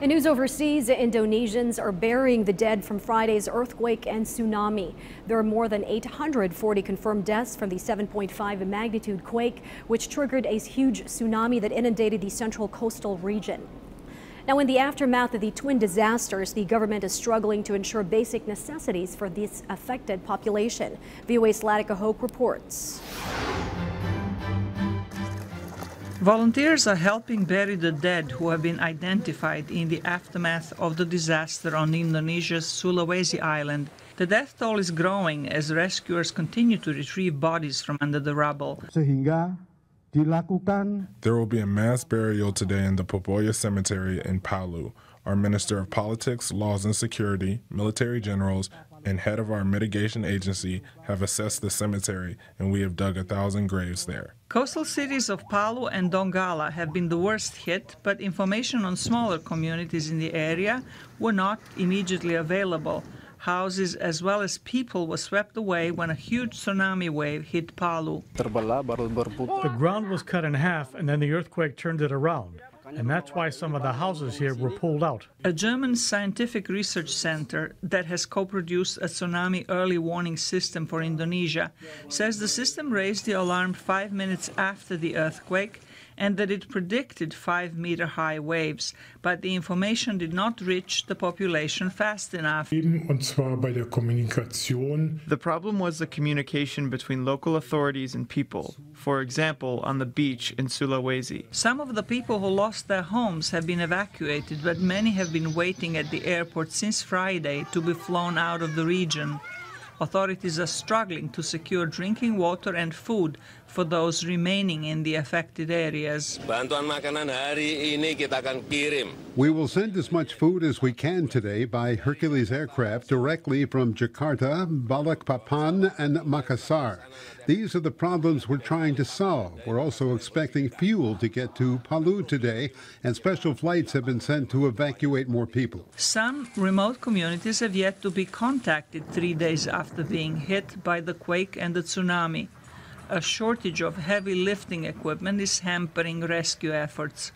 In news overseas, Indonesians are burying the dead from Friday's earthquake and tsunami. There are more than 840 confirmed deaths from the 7.5 magnitude quake, which triggered a huge tsunami that inundated the central coastal region. Now, in the aftermath of the twin disasters, the government is struggling to ensure basic necessities for this affected population. VOA's Latika Hoke reports. Volunteers are helping bury the dead who have been identified in the aftermath of the disaster on Indonesia's Sulawesi island. The death toll is growing as rescuers continue to retrieve bodies from under the rubble. There will be a mass burial today in the Poboya Cemetery in Palu. Our Minister of Politics, Laws and Security, military generals, and head of our mitigation agency have assessed the cemetery, and we have dug 1,000 graves there. Coastal cities of Palu and Donggala have been the worst hit, but information on smaller communities in the area were not immediately available. Houses as well as people were swept away when a huge tsunami wave hit Palu. The ground was cut in half, and then the earthquake turned it around. And that's why some of the houses here were pulled out. A German scientific research center that has co-produced a tsunami early warning system for Indonesia says the system raised the alarm 5 minutes after the earthquake and that it predicted 5-meter-high waves, but the information did not reach the population fast enough. The problem was the communication between local authorities and people, for example, on the beach in Sulawesi. Some of the people who lost their homes have been evacuated, but many have been waiting at the airport since Friday to be flown out of the region. Authorities are struggling to secure drinking water and food for those remaining in the affected areas. We will send as much food as we can today by Hercules aircraft directly from Jakarta, Balikpapan, and Makassar. These are the problems we're trying to solve. We're also expecting fuel to get to Palu today, and special flights have been sent to evacuate more people. Some remote communities have yet to be contacted 3 days after being hit by the quake and the tsunami. A shortage of heavy lifting equipment is hampering rescue efforts.